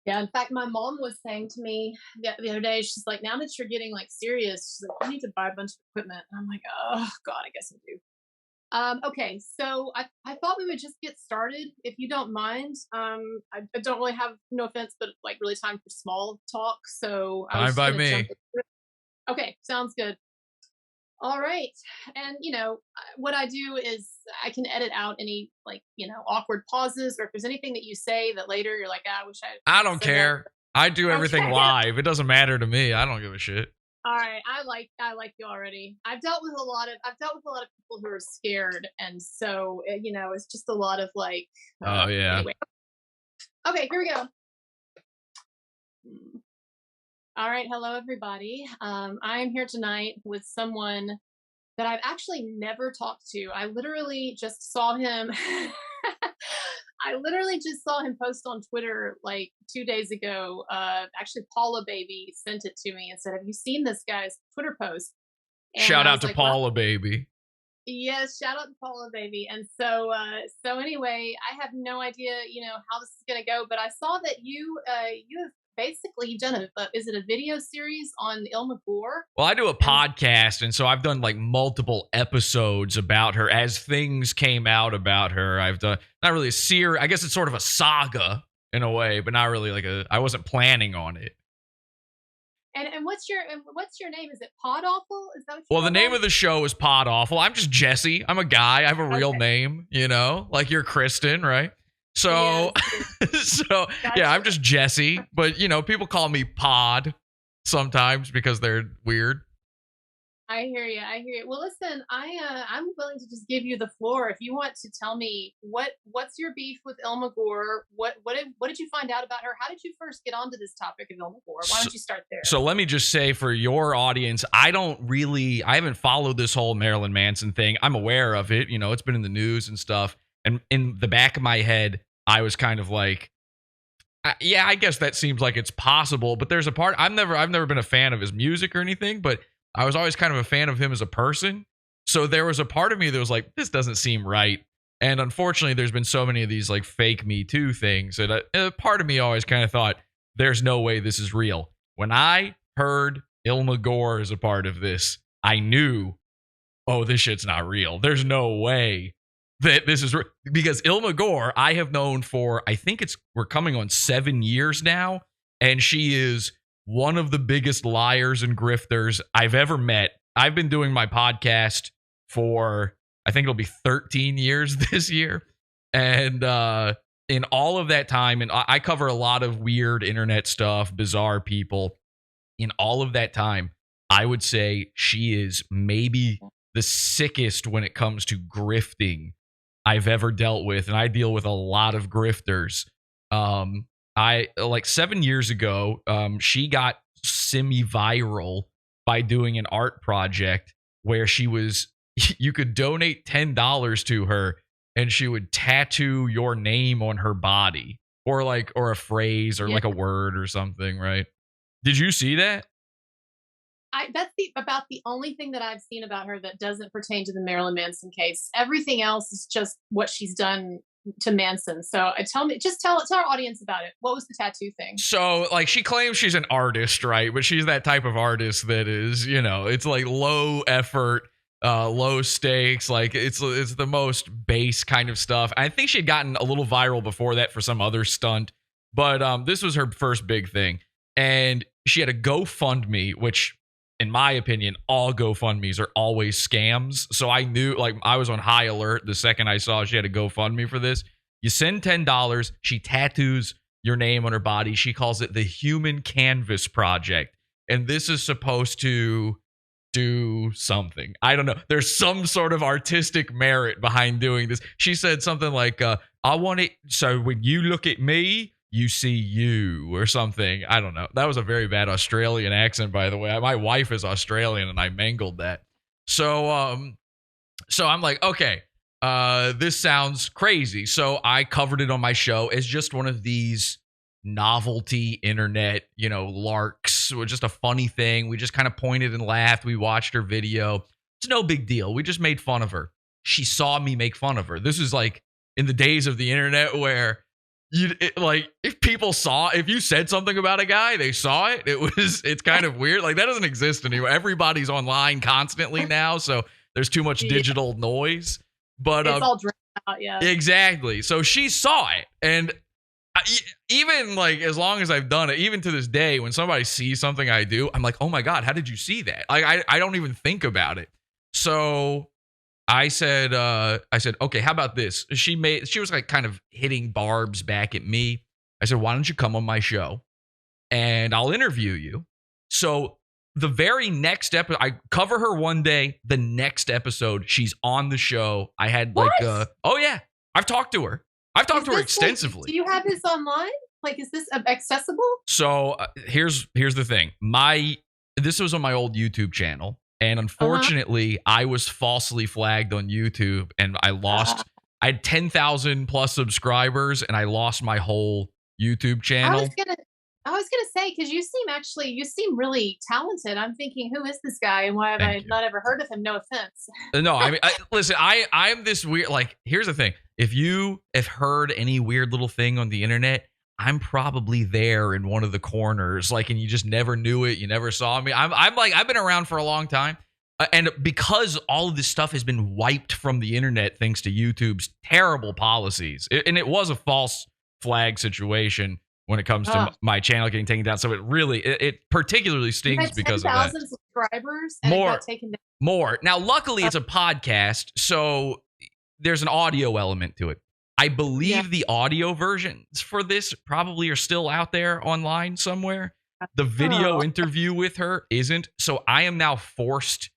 Yeah, in fact, my mom was saying to me the other day, she's like, now that you're getting like serious, she's like, you need to buy a bunch of equipment. And I'm like, oh God, I guess I do. Okay, so I thought we would just get started if you don't mind. I don't really have, no offense, but like really time for small talk. So I was Fine just by gonna jump me. into it. Okay, sounds good. All right. And what I do is I can edit out any like, awkward pauses, or if there's anything that you say that later you're like, ah, I wish I I hadn't don't said that. care. I do everything Okay. live. It doesn't matter to me. I don't give a shit. All right, I like you already. I've dealt with a lot of people who are scared, and so it's just a lot of like. Oh yeah. Anyway, okay, here we go. All right, hello everybody. I am here tonight with someone that I've actually never talked to. I literally just saw him. I literally just saw him post on Twitter like 2 days ago. Actually, Paula Baby sent it to me and said, "Have you seen this guy's Twitter post?" And Shout I out was to like, "Wow, Paula, baby. yes!" Shout out to Paula Baby. And so anyway, I have no idea, how this is gonna go. But I saw that you have basically you've done is it a video series on Illma Gore? Well, I do a And podcast, and so I've done like multiple episodes about her as things came out about her. I've done not really a series. I guess it's sort of a saga in a way, but not really like a. I wasn't planning on it. what's your name? Is it Pod Awful? Is that what you Well, the go name by? of the show is Pod Awful. I'm just Jesse. I'm a guy. I have a real Okay. name, like you're Kristen, right? So, Yes. so yeah, I'm Gotcha. just Jesse. But people call me Pod sometimes because they're weird. I hear you. I hear you. Well, listen, I'm willing to just give you the floor if you want to tell me what's your beef with Illma Gore. What did you find out about her? How did you first get onto this topic of Illma Gore? Why So, don't you start there? so let me just say for your audience, I haven't followed this whole Marilyn Manson thing. I'm aware of it. It's been in the news and stuff. And in the back of my head, I was kind of like, yeah, I guess that seems like it's possible. But there's a part I've never been a fan of his music or anything, but I was always kind of a fan of him as a person. So there was a part of me that was like, this doesn't seem right. And unfortunately, there's been so many of these like fake Me Too things that a part of me always kind of thought, there's no way this is real. When I heard Illma Gore is a part of this, I knew, oh, this shit's not real. There's no way that this is because Illma Gore, I have known for, I think we're coming on 7 years now. And she is one of the biggest liars and grifters I've ever met. I've been doing my podcast for, I think it'll be 13 years this year. And in all of that time, and I cover a lot of weird internet stuff, bizarre people. In all of that time, I would say she is maybe the sickest when it comes to grifting I've ever dealt with. And I deal with a lot of grifters. I like 7 years ago, she got semi-viral by doing an art project where you could donate $10 to her and she would tattoo your name on her body or a phrase or Yeah. like a word or something, right? Did you see that? That's about the only thing that I've seen about her that doesn't pertain to the Marilyn Manson case. Everything else is just what she's done to Manson. So tell our audience about it. What was the tattoo thing? So like she claims she's an artist, right? But she's that type of artist that is, it's like low effort, low stakes. Like it's the most base kind of stuff. I think she had gotten a little viral before that for some other stunt, but this was her first big thing. And she had a GoFundMe, which in my opinion, all GoFundMes are always scams. So I knew, like, I was on high alert the second I saw she had a GoFundMe for this. You send $10, she tattoos your name on her body. She calls it the Human Canvas Project. And this is supposed to do something. I don't know. There's some sort of artistic merit behind doing this. She said something like, I want it so when you look at me, you see you or something. I don't know. That was a very bad Australian accent, by the way. My wife is Australian and I mangled that. So I'm like, okay, this sounds crazy. So I covered it on my show as just one of these novelty internet, larks. It was just a funny thing. We just kind of pointed and laughed. We watched her video. It's no big deal. We just made fun of her. She saw me make fun of her. This is like in the days of the internet where like if you said something about a guy, they saw it. It's kind of weird. Like that doesn't exist anymore. Everybody's online constantly now, so there's too much Yeah. digital noise. But It's all drawn out, yeah. exactly. So she saw it, and even like as long as I've done it, even to this day, when somebody sees something I do, I'm like, oh my god, how did you see that? Like I don't even think about it. So I said, okay, how about this? She was like kind of hitting barbs back at me. I said, why don't you come on my show and I'll interview you? So the very next episode, I cover her one day. The next episode, she's on the show. I had like, oh yeah, I've talked to her. I've talked to her extensively. Like, do you have this online? Like, is this accessible? So here's the thing. This was on my old YouTube channel. And unfortunately, I was falsely flagged on YouTube, and I lost. I had 10,000 plus subscribers, and I lost my whole YouTube channel. I was gonna say, because you seem really talented. I'm thinking, who is this guy, and why have I not ever heard of him? No offense. No, I mean, listen, I'm this weird. Like, here's the thing: if you have heard any weird little thing on the internet, I'm probably there in one of the corners, like, and you just never knew it. You never saw me. I'm like, I've been around for a long time. And because all of this stuff has been wiped from the internet thanks to YouTube's terrible policies, and it was a false flag situation when it comes to my channel getting taken down. So it particularly stings because of that. 10,000 subscribers and it got taken down. More. Now, luckily, it's a podcast, so there's an audio element to it. I believe the audio versions for this probably are still out there online somewhere. The video interview with her isn't. So I am now forced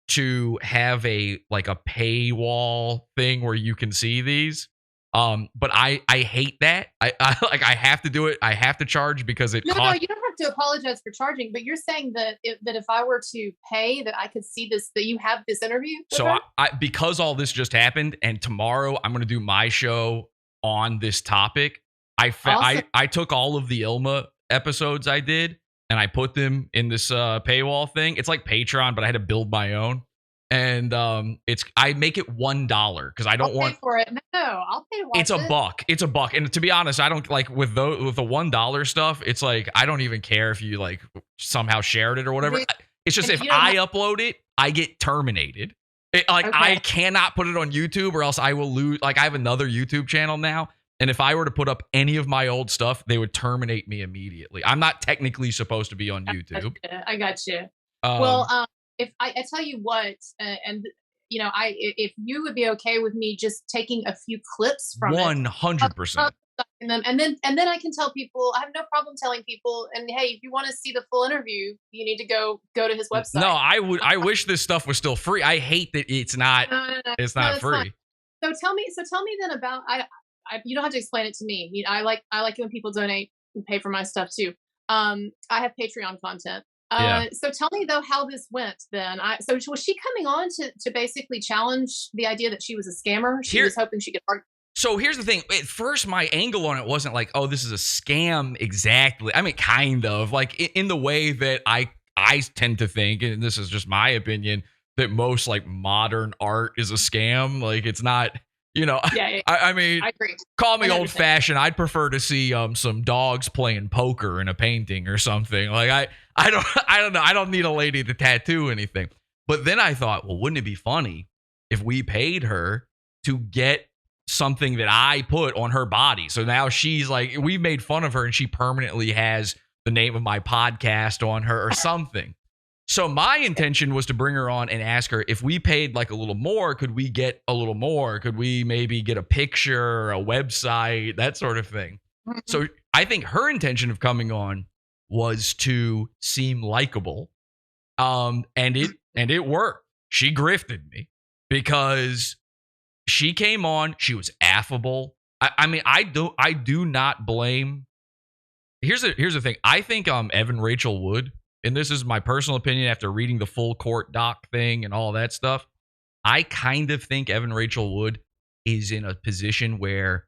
to have a paywall thing where you can see these. But I hate that. I have to do it. I have to charge because it costs. No, you don't have to apologize for charging, but you're saying that if I were to pay, that I could see this, that you have this interview with So her? because all this just happened, and tomorrow I'm going to do my show on this topic. I took all of the Illma episodes I did and I put them in this paywall thing. It's like Patreon, but I had to build my own. And I make it $1 because I don't want pay for it. No, I'll pay to watch it's a buck. It's a buck. And to be honest, I don't like with the $1 stuff. It's like I don't even care if you like somehow shared it or whatever. It's just if I upload it, I get terminated. I cannot put it on YouTube or else I will lose. Like I have another YouTube channel now, and if I were to put up any of my old stuff, they would terminate me immediately. I'm not technically supposed to be on YouTube. I got you. If I tell you what, and you know, if you would be okay with me just taking a few clips from 100%. And then I can tell people. I have no problem telling people. And hey, if you want to see the full interview, you need to go to his website. No, I wish this stuff was still free. I hate that it's not. No. It's not free. So tell me then about you don't have to explain it to me. I like it when people donate and pay for my stuff too. I have Patreon content. So tell me though how this went then. So was she coming on to basically challenge the idea that she was a scammer? She was hoping she could argue. So here's the thing. At first, my angle on it wasn't like, oh, this is a scam exactly. I mean, kind of like in the way that I tend to think, and this is just my opinion, that most like modern art is a scam. Like it's not, you know, I mean, I agree. Call me old fashioned. I'd prefer to see some dogs playing poker in a painting or something. Like I don't know. I don't need a lady to tattoo anything. But then I thought, well, wouldn't it be funny if we paid her to get something that I put on her body? So now she's like, we made fun of her and she permanently has the name of my podcast on her or something. So my intention was to bring her on and ask her if we paid like a little more, could we get a little more? Could we maybe get a picture, a website, that sort of thing? So I think her intention of coming on was to seem likable. And it worked. She grifted me because she came on, she was affable. I mean, I do not blame. Here's the thing. I think Evan Rachel Wood, and this is my personal opinion after reading the full court doc thing and all that stuff, I kind of think Evan Rachel Wood is in a position where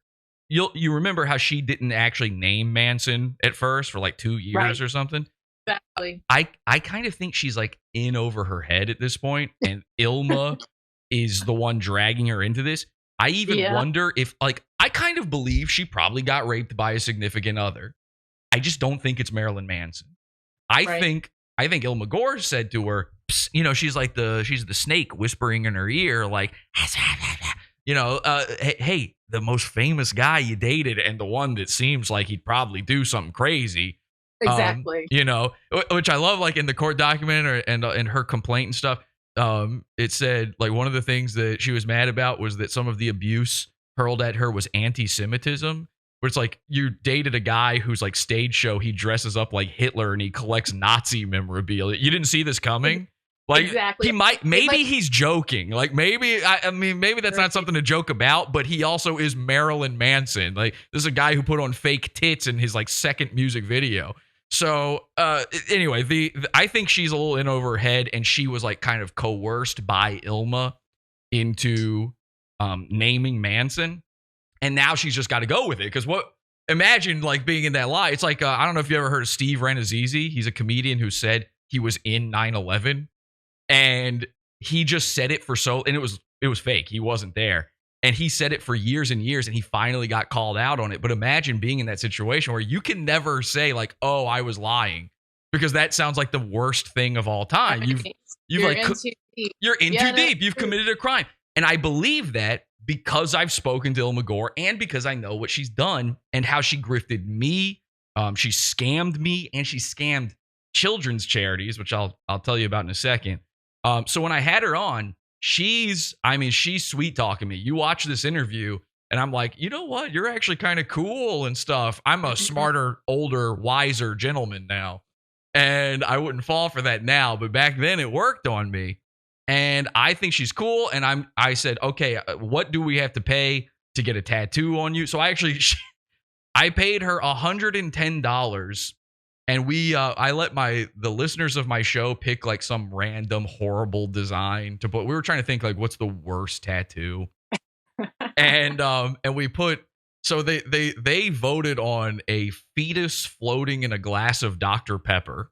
you remember how she didn't actually name Manson at first for like 2 years or something? Exactly. I kind of think she's like in over her head at this point, and Illma is the one dragging her into this. I even wonder if, like, I kind of believe she probably got raped by a significant other. I just don't think it's Marilyn Manson. I Right. think Illma Gore said to her, "Psst," she's the snake whispering in her ear, like, hey, the most famous guy you dated and the one that seems like he'd probably do something crazy. Exactly. Which I love, like in the court document and in her complaint and stuff. It said like one of the things that she was mad about was that some of the abuse hurled at her was anti-Semitism. Where it's like you dated a guy who's like stage show, he dresses up like Hitler and he collects Nazi memorabilia. You didn't see this coming? Like Exactly. maybe he's joking. Like maybe maybe that's not something to joke about, but he also is Marilyn Manson. Like this is a guy who put on fake tits in his like second music video. So anyway, I think she's a little in over her head, and she was like kind of coerced by Illma into naming Manson. And now she's just got to go with it. Because imagine like being in that lie. It's like, I don't know if you ever heard of Steve Renazizi. He's a comedian who said he was in 9/11 and he just said it and it was fake. He wasn't there. And he said it for years and years and he finally got called out on it. But imagine being in that situation where you can never say like, oh, I was lying, because that sounds like the worst thing of all time. You're in too deep. You've committed a crime. And I believe that because I've spoken to Illma Gore and because I know what she's done and how she grifted me. She scammed me and she scammed children's charities, which I'll tell you about in a second. So when I had her on, she's sweet talking me. You watch this interview and I'm like, you know what? You're actually kind of cool and stuff. I'm a smarter, older, wiser gentleman now. And I wouldn't fall for that now. But back then it worked on me. And I think she's cool. And I said, okay, what do we have to pay to get a tattoo on you? So I paid her $110, and I let the listeners of my show pick like some random horrible design to put. We were trying to think like what's the worst tattoo, and we put. So they voted on a fetus floating in a glass of Dr. Pepper.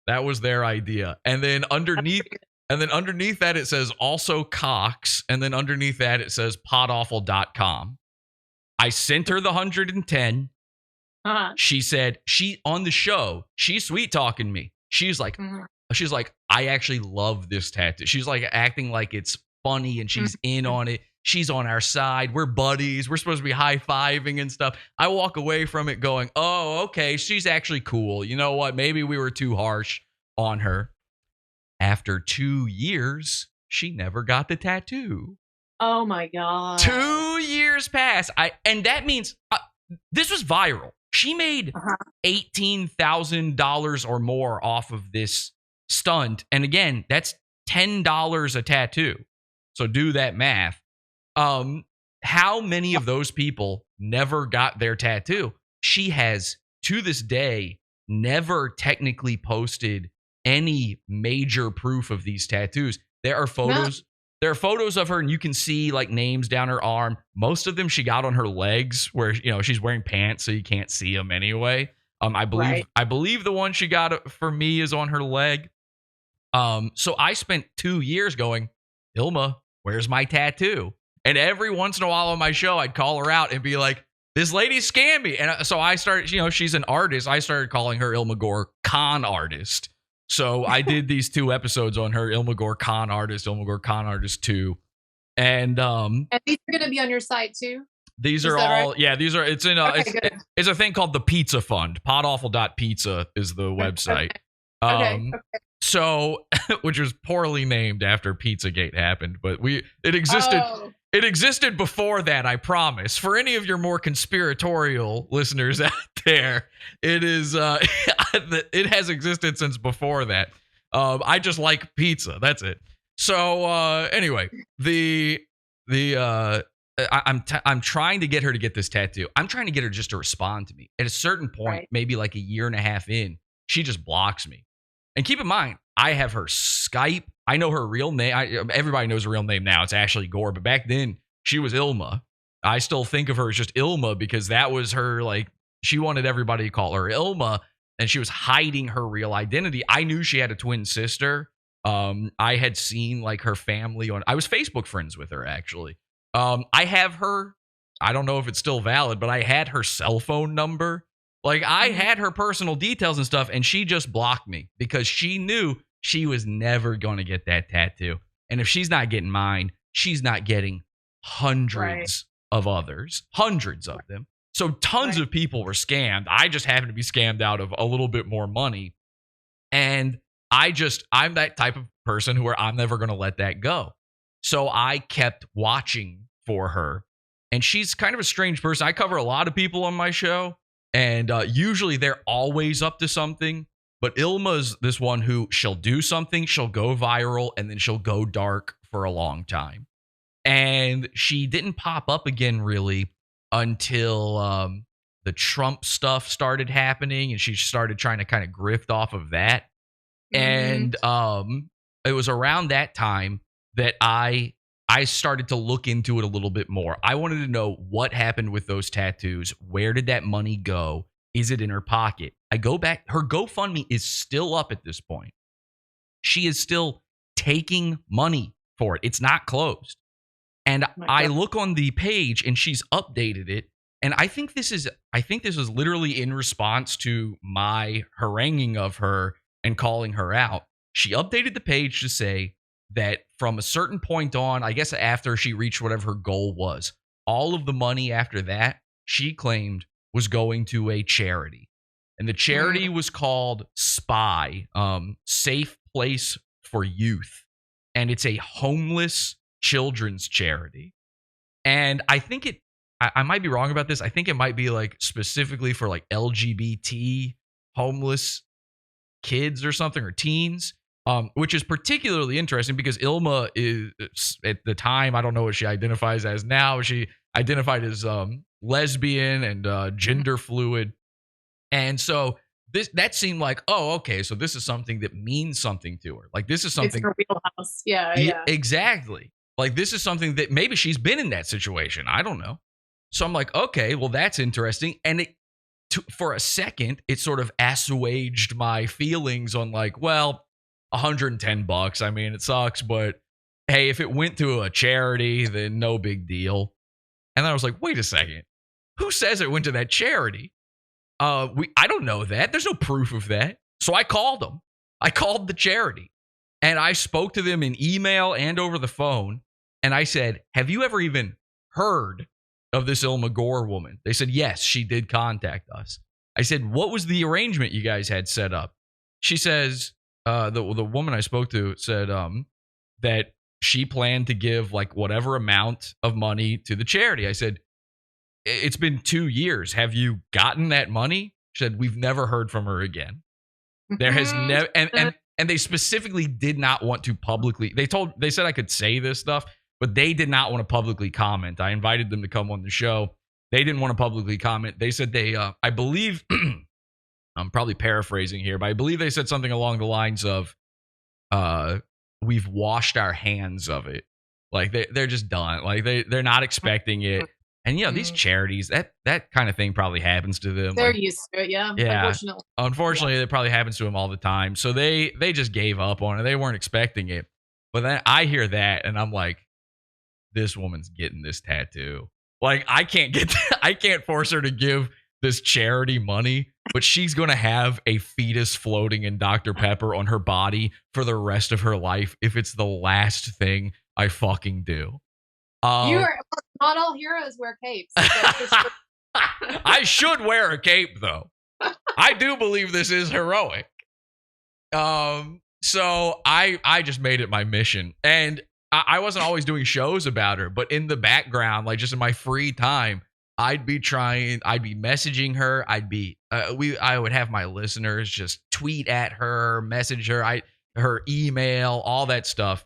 That was their idea, and then underneath. And then underneath that, it says also Cox. And then underneath that, it says podawful.com. I sent her the 110. Uh-huh. She said, on the show, she's sweet talking me. She's like, I actually love this tattoo. She's like acting like it's funny and she's in on it. She's on our side. We're buddies. We're supposed to be high-fiving and stuff. I walk away from it going, oh, okay, she's actually cool. You know what? Maybe we were too harsh on her. After 2 years, she never got the tattoo. Oh my God. 2 years passed. And that means this was viral. She made $18,000 or more off of this stunt. And again, that's $10 a tattoo. So do that math. How many of those people never got their tattoo? She has, to this day, never technically posted any major proof of these tattoos. There are photos. There are photos of her, and you can see like names down her arm. Most of them she got on her legs, where she's wearing pants, so you can't see them anyway. I believe the one she got for me is on her leg. So I spent 2 years going, Illma, where's my tattoo? And every once in a while on my show, I'd call her out and be like, this lady scammed me. And so I started, she's an artist. I started calling her Illma Gore Con Artist. So I did these 2 episodes on her, Illma Gore Con Artist, Illma Gore Con Artist 2. And these are going to be on your site too? These are all, right? Yeah, these are, it's in it's a thing called the Pizza Fund. Podawful.pizza is the website. Okay. So, which was poorly named after Pizzagate happened, but it existed. Oh. It existed before that, I promise. For any of your more conspiratorial listeners out there, it is it has existed since before that. I just like pizza. That's it. So anyway, I'm trying to get her to get this tattoo. I'm trying to get her just to respond to me. At a certain point, right, maybe like a year and a half in, she just blocks me. And keep in mind, I have her Skype. I know her real name. Everybody knows her real name now. It's Ashley Gore. But back then, she was Illma. I still think of her as just Illma because that was her, like, she wanted everybody to call her Illma, and she was hiding her real identity. I knew she had a twin sister. I had seen, like, her family on... I was Facebook friends with her, actually. I have her I don't know if it's still valid, but I had her cell phone number. Like, I Mhm. had her personal details and stuff, and she just blocked me because she knew she was never going to get that tattoo. And if she's not getting mine, she's not getting Right. hundreds of others, hundreds of them. So tons Right. of people were scammed. I just happened to be scammed out of a little bit more money. And I'm that type of person where I'm never going to let that go. So I kept watching for her. And she's kind of a strange person. I cover a lot of people on my show, and usually they're always up to something. But Ilma's this one who she'll do something, she'll go viral, and then she'll go dark for a long time. And she didn't pop up again really until the Trump stuff started happening, and she started trying to kind of grift off of that. Mhm. And it was around that time that I started to look into it a little bit more. I wanted to know what happened with those tattoos. Where did that money go? Is it in her pocket? I go back. Her GoFundMe is still up at this point. She is still taking money for it. It's not closed. And My I God. look on the page and she's updated it. And I think this is literally in response to my haranguing of her and calling her out. She updated the page to say that from a certain point on, I guess after she reached whatever her goal was, all of the money after that, she claimed, was going to a charity. And the charity Mm. was called SPY, Safe Place for Youth. And it's a homeless children's charity. And I might be wrong about this. I think it might be like specifically for like LGBT homeless kids or something, or teens, which is particularly interesting because Ilma is at the time, I don't know what she identifies as now. She identified as lesbian and Mhm. gender fluid. And so that seemed like, oh, okay, so this is something that means something to her. Like this is It's something. her wheelhouse. Yeah, Yeah, yeah. exactly. Like this is something that maybe she's been in that situation. I don't know. So I'm like, okay, well that's interesting. And for a second, it sort of assuaged my feelings on like, well, $110. I mean, it sucks, but hey, if it went to a charity, then no big deal. And then I was like, wait a second. Who says it went to that charity? I don't know that. There's no proof of that. So I called them. I called the charity and I spoke to them in email and over the phone. And I said, have you ever even heard of this Illma Gore woman? They said, yes, she did contact us. I said, what was the arrangement you guys had set up? She says, the woman I spoke to said that she planned to give like whatever amount of money to the charity. I said, it's been 2 years. Have you gotten that money? She said, we've never heard from her again. There has Mhm. never, and they specifically did not want to publicly. They said I could say this stuff, but they did not want to publicly comment. I invited them to come on the show. They didn't want to publicly comment. They said I believe, I'm probably paraphrasing here, but I believe they said something along the lines of, uh, we've washed our hands of it. Like they're just done. Like they're not expecting it. And these Mhm. charities, that kind of thing probably happens to them. They're Like, used to it, yeah, yeah. unfortunately. Yeah. Unfortunately, it probably happens to them all the time. So they just gave up on it. They weren't expecting it. But then I hear that and I'm like, this woman's getting this tattoo. Like I can't force her to give this charity money, but she's going to have a fetus floating in Dr. Pepper on her body for the rest of her life if it's the last thing I fucking do. You Um are not all heroes wear capes. That's for sure. I should wear a cape though. I do believe this is heroic. So I just made it my mission. And I wasn't always doing shows about her, but in the background, like just in my free time, I'd be messaging her. I would have my listeners just tweet at her, message her, her email, all that stuff.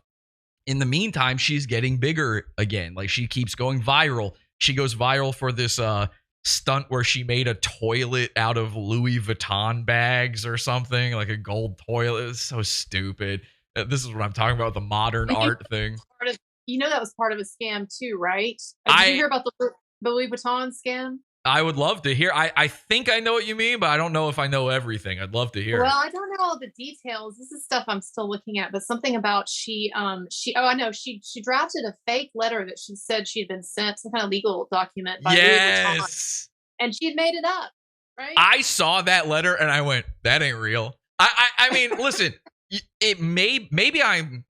In the meantime, she's getting bigger again. Like she keeps going viral. She goes viral for this stunt where she made a toilet out of Louis Vuitton bags or something, like a gold toilet. It's so stupid. This is what I'm talking about, the modern And art thing. part of that was part of a scam too, right? Did you I hear about the Louis Vuitton scam? I would love to hear. I think I know what you mean, but I don't know if I know everything. I'd love to hear Well, it. I don't know all the details. This is stuff I'm still looking at, but something about I know she drafted a fake letter that she said she had been sent, some kind of legal document by Louis Vuitton, Yes. and she had made it up, right? I saw that letter and I went, that ain't real. I mean, listen, maybe I'm,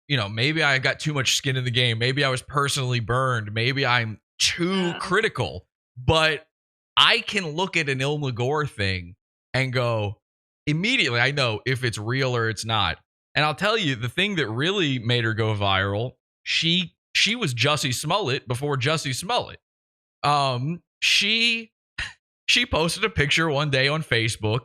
maybe I got too much skin in the game. Maybe I was personally burned. Maybe I'm too critical, but I can look at an Illma Gore thing and go, immediately I know if it's real or it's not. And I'll tell you, the thing that really made her go viral, she was Jussie Smollett before Jussie Smollett. She posted a picture one day on Facebook.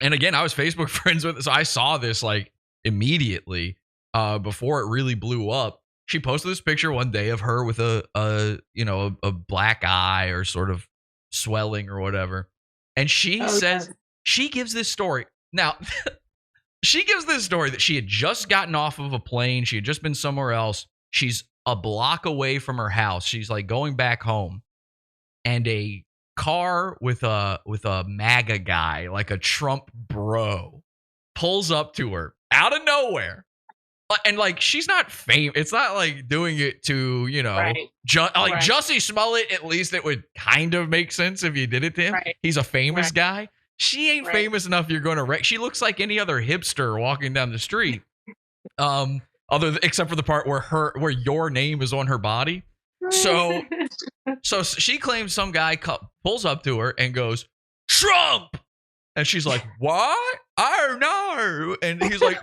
And again, I was Facebook friends with, so I saw this like immediately before it really blew up. She posted this picture one day of her with a black eye or sort of swelling or whatever. And she says, she gives this story. Now, she gives this story that she had just gotten off of a plane. She had just been somewhere else. She's a block away from her house. She's like going back home. And a car with a MAGA guy, like a Trump bro, pulls up to her out of nowhere. And like, she's not famous. It's not like doing it to, Jussie Smollett, at least it would kind of make sense if you did it to him. Right. He's a famous guy. She ain't famous enough you're going to wreck. She looks like any other hipster walking down the street. Except for the part where your name is on her body. So she claims some guy pulls up to her and goes, Trump! And she's like, what? Oh, no. And he's like,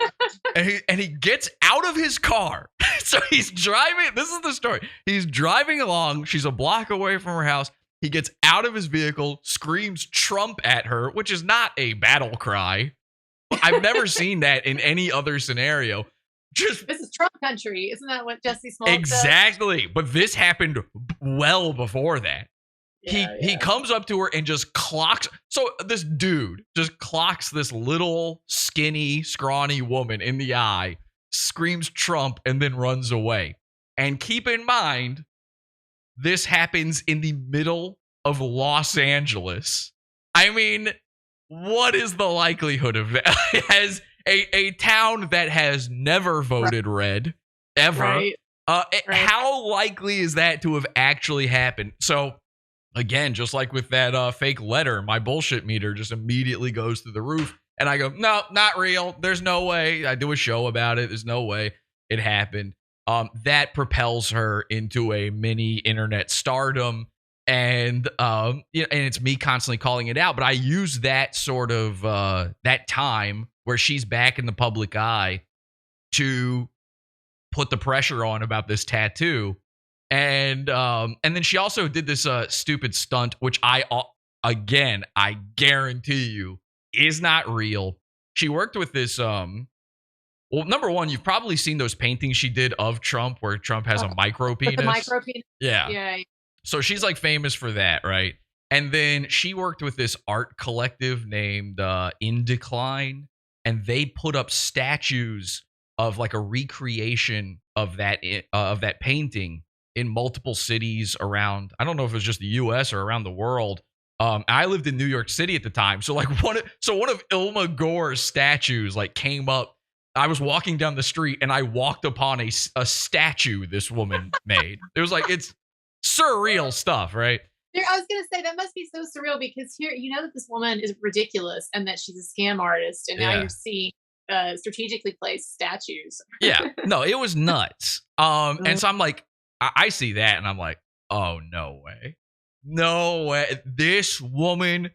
and he gets out of his car. So he's driving. This is the story. He's driving along. She's a block away from her house. He gets out of his vehicle, screams Trump at her, which is not a battle cry. I've never seen that in any other scenario. This is Trump country. Isn't that what Jussie Smollett exactly said? But this happened well before that. He comes up to her and just clocks. So this dude just clocks this little skinny, scrawny woman in the eye, screams Trump, and then runs away. And keep in mind, this happens in the middle of Los Angeles. I mean, what is the likelihood of that? As a town that has never voted red, ever. Right. How likely is that to have actually happened? So, again, just like with that fake letter, my bullshit meter just immediately goes through the roof. And I go, no, not real. There's no way. I do a show about it. There's no way it happened. That propels her into a mini internet stardom. And and it's me constantly calling it out. But I use that sort of that time where she's back in the public eye to put the pressure on about this tattoo. And then she also did this stupid stunt, which I guarantee you is not real. She worked with this. Well, number one, you've probably seen those paintings she did of Trump, where Trump has a micro penis. The micro penis. Yeah. So she's like famous for that, right? And then she worked with this art collective named In Decline, and they put up statues of like a recreation of that painting in multiple cities around. I don't know if it was just the U.S. or around the world. I lived in New York City at the time, so like one of Illma Gore's statues like came up. I was walking down the street and I walked upon a statue this woman made. It was like, it's surreal stuff, right? I was going to say that must be so surreal because here, that this woman is ridiculous and that she's a scam artist, and now you're seeing strategically placed statues. Yeah, no, it was nuts. And so I'm like, I see that and I'm like, oh, no way. This woman,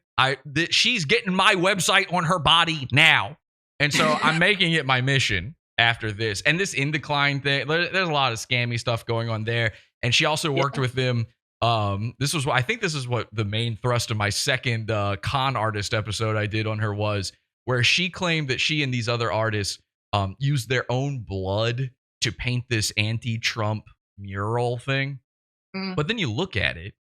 she's getting my website on her body now. And so I'm making it my mission after this. And this In Decline thing, there's a lot of scammy stuff going on there. And she also worked with them. I think this is what the main thrust of my second con artist episode I did on her was, where she claimed that she and these other artists used their own blood to paint this anti-Trump mural thing. But then you look at it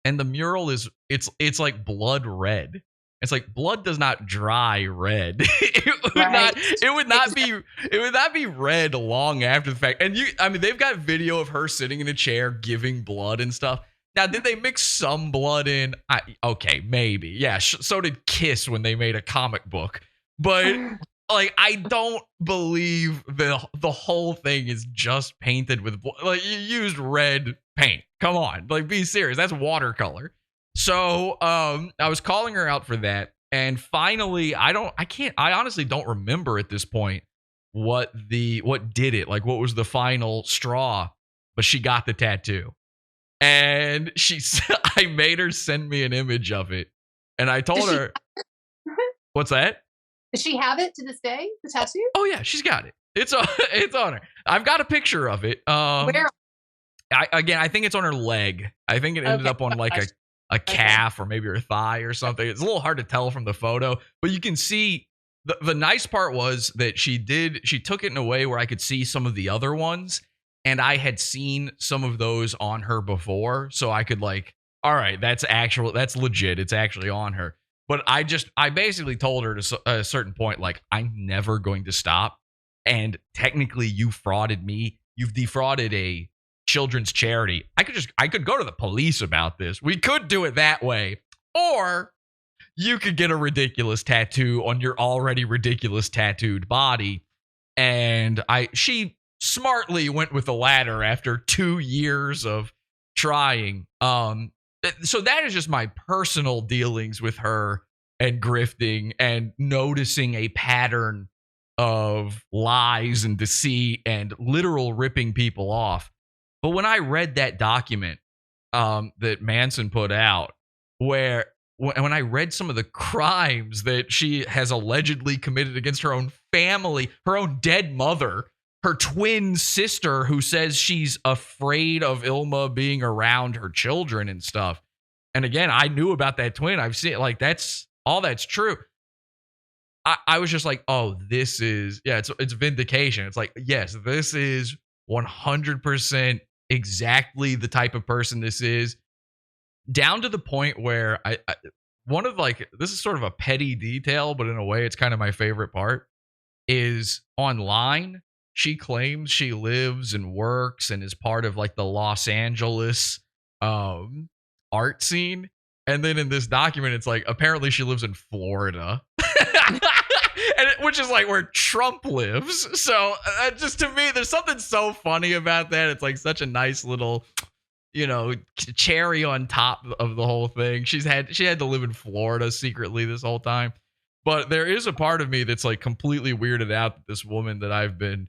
and the mural it's like blood red. It's like blood does not dry red. It would not be red long after the fact. And they've got video of her sitting in a chair giving blood and stuff. Now, did they mix some blood in? Okay, maybe. Yeah, so did Kiss when they made a comic book. But like, I don't believe the whole thing is just painted with blood. Like, you used red paint. Come on, like, be serious. That's watercolor. So, I was calling her out for that, and finally, I honestly don't remember at this point what did it. Like, what was the final straw? But she got the tattoo. And I made her send me an image of it. And I told her, what's that? Does she have it to this day, the tattoo? Oh yeah, she's got it. It's on her. I've got a picture of it. Where? I think it's on her leg. I think it ended up on like a calf or maybe her thigh or something. It's a little hard to tell from the photo, but you can see the nice part was that she took it in a way where I could see some of the other ones. And I had seen some of those on her before, so I could like, all right, that's legit. It's actually on her. But I basically told her to a certain point, like, I'm never going to stop. And technically, you frauded me. You've defrauded a children's charity. I could go to the police about this. We could do it that way, or you could get a ridiculous tattoo on your already ridiculous tattooed body. And she smartly went with the latter after 2 years of trying. So that is just my personal dealings with her and grifting and noticing a pattern of lies and deceit and literal ripping people off. But when I read that document that Manson put out, when I read some of the crimes that she has allegedly committed against her own family, her own dead mother, her twin sister who says she's afraid of Illma being around her children and stuff. And again, I knew about that twin. I've seen like that's true. I was just like, oh, this is, yeah, it's vindication. It's like, yes, this is 100% exactly the type of person this is, down to the point where one of like, this is sort of a petty detail, but in a way it's kind of my favorite part, is online. She claims she lives and works and is part of like the Los Angeles art scene. And then in this document, it's like, apparently she lives in Florida. Which is like where Trump lives. So just to me, there's something so funny about that. It's like such a nice little, cherry on top of the whole thing. She had to live in Florida secretly this whole time. But there is a part of me that's like completely weirded out that this woman that I've been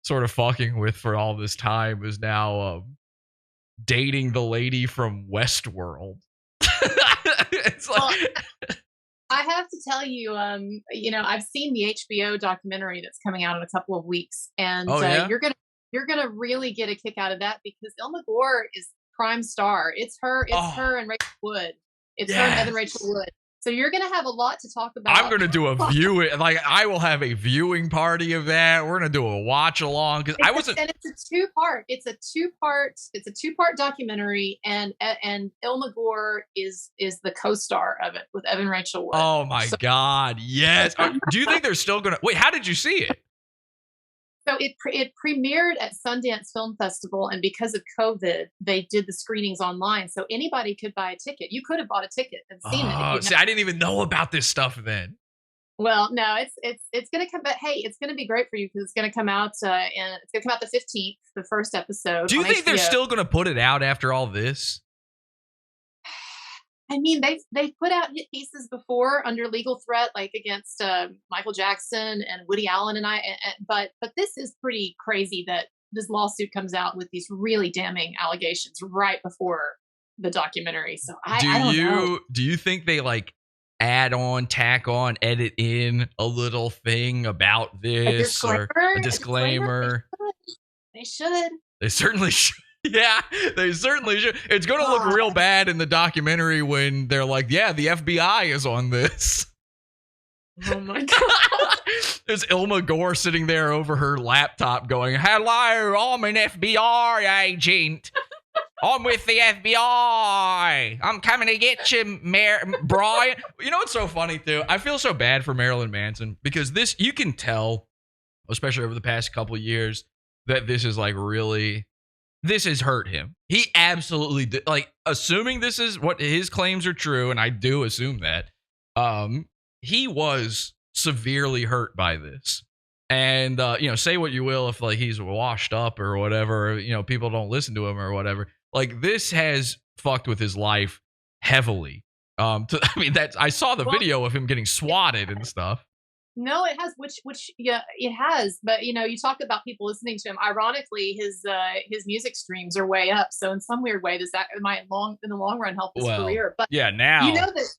sort of fucking with for all this time is now dating the lady from Westworld. It's like... Well, I have to tell you, I've seen the HBO documentary that's coming out in a couple of weeks, and you're gonna really get a kick out of that because Illma Gore is prime star. It's her and Rachel Wood. It's her and Evan Rachel Wood. So you're gonna have a lot to talk about. I'm gonna do a viewing, like I will have a viewing party of that. We're gonna do a watch along because I wasn't. And it's a two-part. It's a two-part documentary, and Illma Gore is the co-star of it with Evan Rachel Wood. Oh my God, yes. Do you think they're still gonna wait? How did you see it? So it premiered at Sundance Film Festival, and because of COVID, they did the screenings online, so anybody could buy a ticket. You could have bought a ticket and seen it. Oh, see, I didn't even know about this stuff then. Well, no, it's going to come, but hey, it's going to be great for you because it's going to come out and it's going to come out the 15th, the first episode. Do you think they're still going to put it out after all this? I mean, they've put out hit pieces before under legal threat, like against Michael Jackson and Woody Allen but this is pretty crazy that this lawsuit comes out with these really damning allegations right before the documentary. So I don't know. Do you think they like add on, tack on, edit in a little thing about this or a disclaimer? They should. They certainly should. Yeah, they certainly should. It's going to look real bad in the documentary when they're like, yeah, the FBI is on this. Oh my God. There's Illma Gore sitting there over her laptop going, hello, I'm an FBI agent. I'm with the FBI. I'm coming to get you, Brian. You know what's so funny, too? I feel so bad for Marilyn Manson because this, you can tell, especially over the past couple of years, that this is like really... this has hurt him. He absolutely did. Like, assuming this is what his claims are true, and I do assume that, he was severely hurt by this. And say what you will if like he's washed up or whatever, people don't listen to him or whatever. Like, this has fucked with his life heavily. I saw the video of him getting swatted and stuff. No, it has, which yeah, it has. But you talk about people listening to him. Ironically, his music streams are way up. So in some weird way, does that might in the long run help his career? But yeah, now that.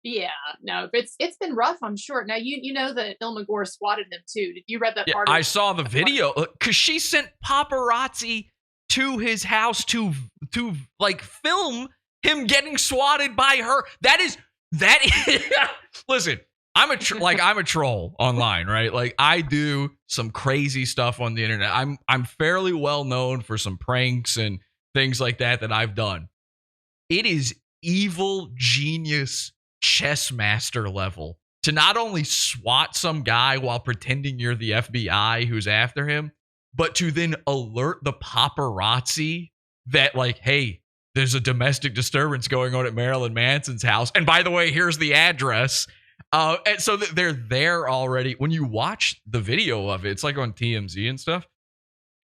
Yeah, no, it's been rough, I'm sure. Now you know that Illma Gore swatted him too. Did you read that part? I saw the video because she sent paparazzi to his house to like film him getting swatted by her. That is listen. I'm a troll online, right? Like, I do some crazy stuff on the internet. I'm fairly well known for some pranks and things like that I've done. It is evil genius chess master level to not only swat some guy while pretending you're the FBI who's after him, but to then alert the paparazzi that like, hey, there's a domestic disturbance going on at Marilyn Manson's house. And by the way, here's the address. And so they're there already. When you watch the video of it, it's like on TMZ and stuff.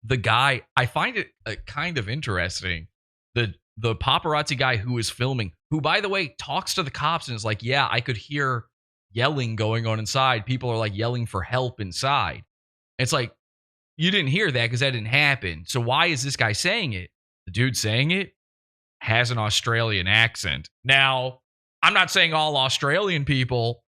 The guy, I find it kind of interesting. The paparazzi guy who is filming, who, by the way, talks to the cops and is like, yeah, I could hear yelling going on inside. People are like yelling for help inside. It's like, you didn't hear that because that didn't happen. So why is this guy saying it? The dude saying it has an Australian accent. Now, I'm not saying all Australian people,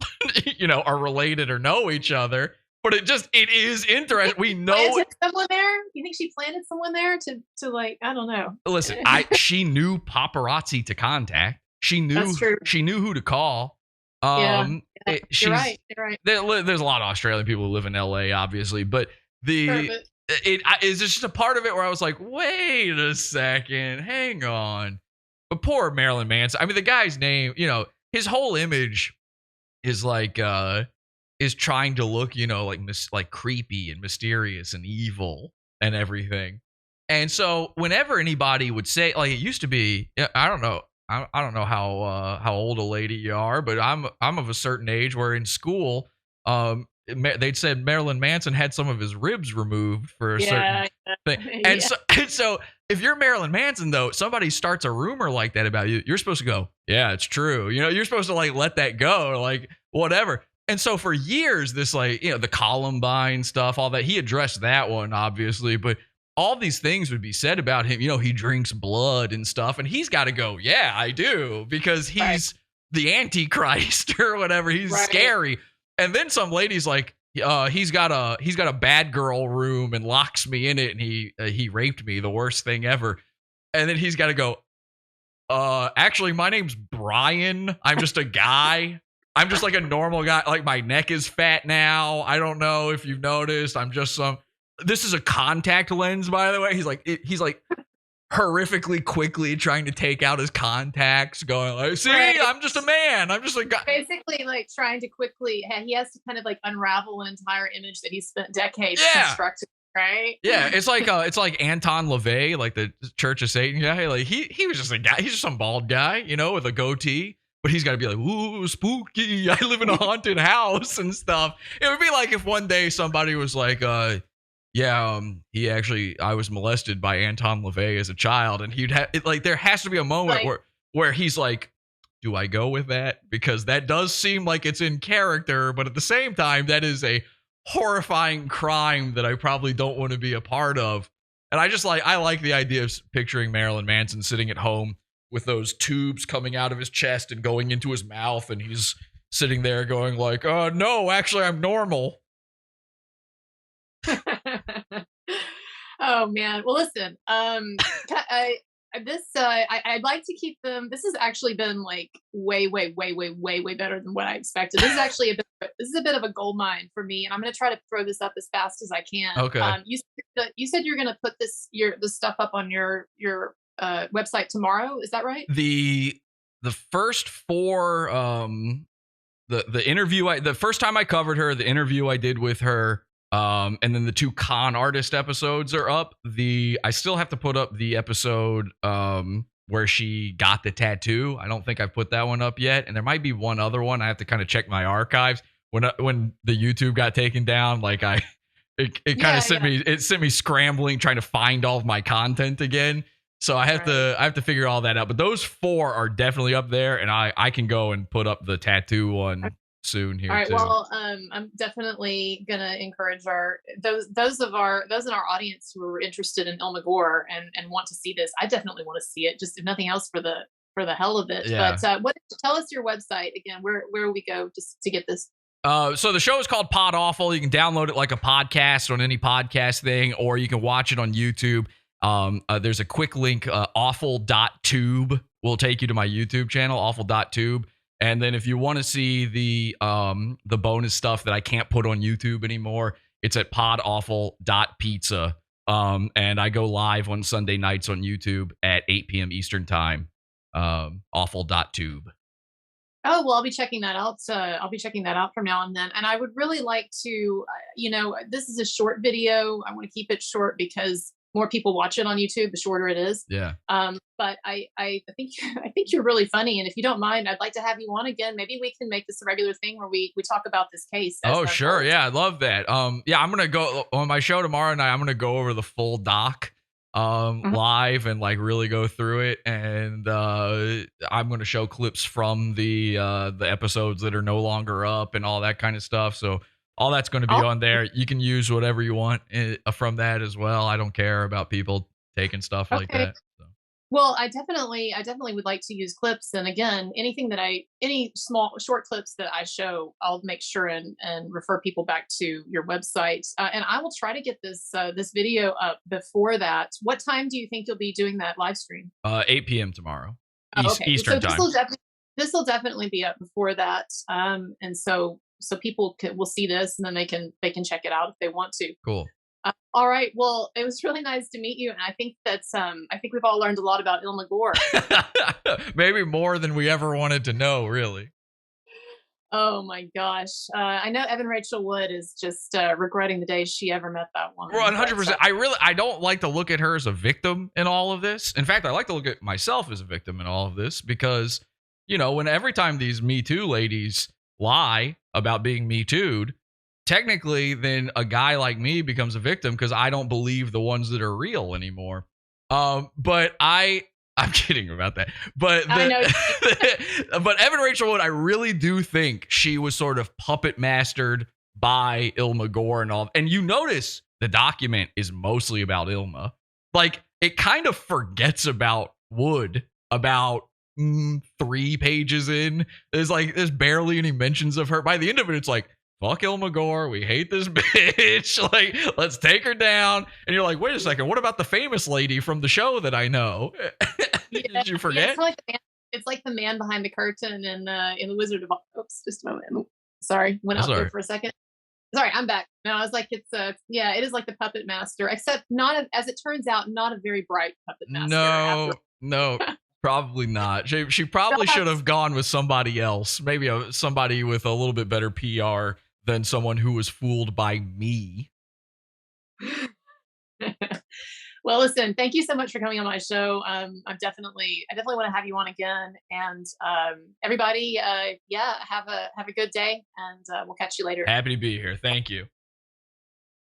are related or know each other, but it is interesting. We know someone there. You think she planted someone there to like, I don't know. Listen, she knew paparazzi to contact. She knew. That's true. She knew who to call. You're right. There's a lot of Australian people who live in LA, obviously, but it's just a part of it where I was like, wait a second, hang on. But poor Marilyn Manson. I mean, the guy's name, his whole image is like is trying to look, like creepy and mysterious and evil and everything. And so whenever anybody would say, like, it used to be, I don't know how old a lady you are, but I'm of a certain age where in school, they'd said Marilyn Manson had some of his ribs removed for a certain thing. And so if you're Marilyn Manson, though, somebody starts a rumor like that about you, you're supposed to go, yeah, it's true. You're supposed to like let that go, like whatever. And so for years, this like, the Columbine stuff, all that, he addressed that one, obviously, but all these things would be said about him. He drinks blood and stuff, and he's got to go, yeah, I do, because he's the Antichrist or whatever. He's scary. And then some lady's like, he's got a bad girl room and locks me in it, and he raped me, the worst thing ever. And then he's got to go, actually, my name's Brian. I'm just a guy. I'm just like a normal guy. Like, my neck is fat now. I don't know if you've noticed. I'm just this is a contact lens, by the way. He's like horrifically quickly trying to take out his contacts, going like, see, I'm just a man. I'm just a guy. Basically, like trying to quickly, he has to kind of like unravel an entire image that he spent decades constructing. Right? Yeah, it's like Anton LaVey, like the Church of Satan guy. Like he was just a guy. He's just some bald guy, with a goatee. But he's got to be like, ooh, spooky. I live in a haunted house and stuff. It would be like if one day somebody was like, I was molested by Anton LaVey as a child, and he'd have like, there has to be a moment where he's like, do I go with that? Because that does seem like it's in character, but at the same time, that is a horrifying crime that I probably don't want to be a part of. And I like the idea of picturing Marilyn Manson sitting at home with those tubes coming out of his chest and going into his mouth, and he's sitting there going like, no, actually, I'm normal. Oh man. Well, listen, I'd like to keep them. This has actually been like way better than what I expected. This is actually a bit of a gold mine for me, and I'm going to try to throw this up as fast as I can. Okay. You said you're going to put this stuff up on your website tomorrow. Is that right? The first four, the interview, the first time I covered her, the interview I did with her, And then the 2 con artist episodes are up. I still have to put up the episode where she got the tattoo. I don't think I've put that one up yet. And there might be one other one. I have to kind of check my archives. When the YouTube got taken down, like it kind of sent me scrambling trying to find all of my content again. So I have to figure all that out. But those 4 are definitely up there, and I can go and put up the tattoo one soon here. All right. Too. Well, I'm definitely gonna encourage those in our audience who are interested in Illma Gore and want to see this. I definitely want to see it, just if nothing else for the hell of it. Yeah. But tell us your website again. Where we go just to get this? So the show is called Pod Awful. You can download it like a podcast on any podcast thing, or you can watch it on YouTube. There's a quick link, awful.tube will take you to my YouTube channel, awful.tube. And then if you want to see the bonus stuff that I can't put on YouTube anymore, it's at podawful.pizza. And I go live on Sunday nights on YouTube at 8 p.m. Eastern time. Awful.tube. Oh, well, I'll be checking that out. I'll be checking that out from now on then. And I would really like to, this is a short video. I want to keep it short because more people watch it on YouTube, the shorter it is. Yeah. But I think you're really funny, and if you don't mind, I'd like to have you on again. Maybe we can make this a regular thing where we talk about this case. Oh, sure. Yeah, I love that. Yeah, I'm gonna go on my show tomorrow night. I'm gonna go over the full doc live and like really go through it, and I'm gonna show clips from the episodes that are no longer up and all that kind of stuff. So all that's going to be on there. You can use whatever you want from that as well. I don't care about people taking stuff like that. So. Well, I definitely would like to use clips. And again, any small short clips that I show, I'll make sure and refer people back to your website. And I will try to get this video up before that. What time do you think you'll be doing that live stream? 8 p.m. tomorrow, Eastern time. This will definitely be up before that. And so people will see this, and then they can check it out if they want to. Cool. All right. Well, it was really nice to meet you, and I think we've all learned a lot about Illma Gore. Maybe more than we ever wanted to know, really. Oh my gosh! I know Evan Rachel Wood is just regretting the day she ever met that woman. 100%. I don't like to look at her as a victim in all of this. In fact, I like to look at myself as a victim in all of this because, when every time these Me Too ladies lie about being Me Too'd, technically then a guy like me becomes a victim because I don't believe the ones that are real anymore. But I'm kidding about that. But I know. But Evan Rachel Wood, I really do think she was sort of puppet mastered by Illma Gore and all. And you notice the document is mostly about Illma. Like, it kind of forgets about Wood about 3 pages in. There's barely any mentions of her. By the end of it, it's like, fuck Illma Gore, we hate this bitch. Like, let's take her down. And you're like, wait a second, what about the famous lady from the show that I know? Did you forget? Yeah, it's like the man behind the curtain in the Wizard of Oz. Oops, just a moment. Sorry, went out there for a second. Sorry, I'm back. No, I was like, it is like the puppet master, except as it turns out, not a very bright puppet master. No. Probably not. She probably should have gone with somebody else. Maybe somebody with a little bit better PR than someone who was fooled by me. Well, listen, thank you so much for coming on my show. I definitely want to have you on again. And everybody, have a good day, and we'll catch you later. Happy to be here. Thank you.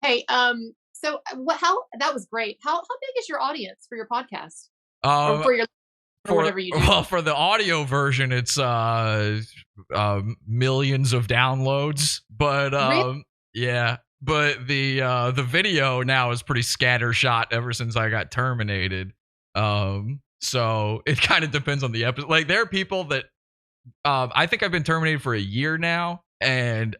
Hey, so that was great. How big is your audience for your podcast? Or for your whatever you do. Well, for the audio version, it's millions of downloads, but really? yeah, but the video now is pretty scattershot ever since I got terminated. So it kind of depends on the episode. Like, there are people that I think I've been terminated for a year now, and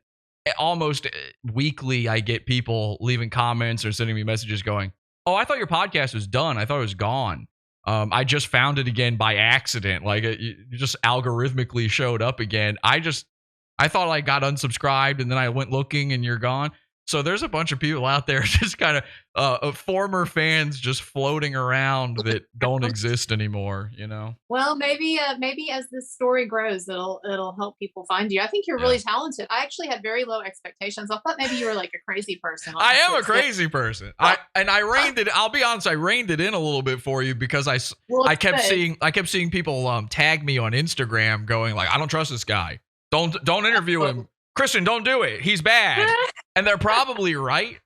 almost weekly I get people leaving comments or sending me messages going, "Oh, I thought your podcast was done. I thought it was gone. I just found it again by accident. Like, it just algorithmically showed up again. I thought I got unsubscribed, and then I went looking and you're gone." So there's a bunch of people out there just kind of former fans just floating around that don't exist anymore, you know? Well, maybe as this story grows, it'll help people find you. I think you're Yeah. really talented. I actually had very low expectations. I thought maybe you were like a crazy person. I am a honestly. crazy person. I reined it. I'll be honest. I reined it in a little bit for you because Well, I it's kept good. seeing people tag me on Instagram going like, I don't trust this guy. Don't interview him. Christian, don't do it. He's bad. And they're probably right.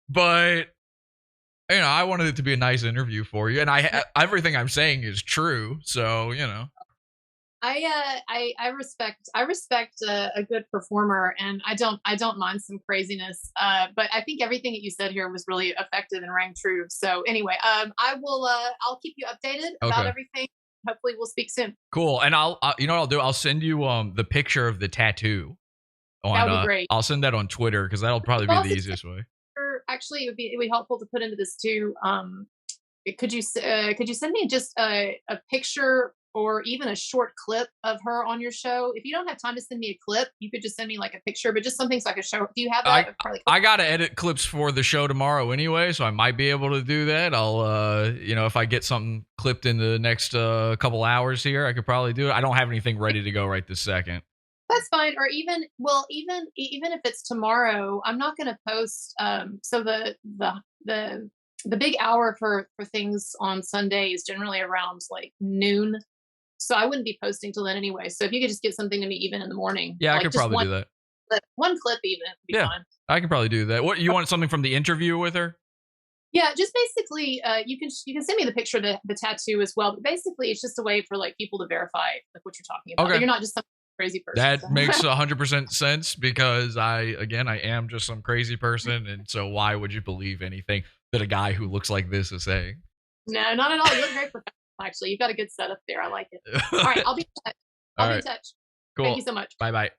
But you know, I wanted it to be a nice interview for you, and everything I'm saying is true. So you know. I respect a good performer, and I don't mind some craziness. But I think everything that you said here was really effective and rang true. So anyway, I'll keep you updated about Okay. everything. Hopefully, we'll speak soon. Cool. And you know what I'll do? I'll send you the picture of the tattoo That on would be great. I'll send that on Twitter because that'll probably be the easiest way. Actually, it would be helpful to put into this too. Could you send me just a picture or even a short clip of her on your show? If you don't have time to send me a clip, you could just send me like a picture, but just something so I can show. Do you have that? I gotta edit clips for the show tomorrow anyway, so I might be able to do that. I'll you know, if I get something clipped in the next couple hours here, I could probably do it. I don't have anything ready to go right this second. That's fine. Or even if it's tomorrow, I'm not going to post. So the big hour for things on Sunday is generally around like noon. So I wouldn't be posting till then anyway. So if you could just get something to me even in the morning, Yeah, I like could just probably do that. one clip even would be Yeah, fine. I could probably do that. What you want something from the interview with her? Yeah, just basically, you can send me the picture of the tattoo as well. But basically, it's just a way for like people to verify like what you're talking about. That Okay. you're not just some crazy person. That makes 100% sense because I am just some crazy person, and so why would you believe anything that a guy who looks like this is saying? No, not at all. You look very professional. Actually, you've got a good setup there. I like it. All right, I'll be in touch. All I'll be in right, touch. Thank cool. you so much. Bye bye.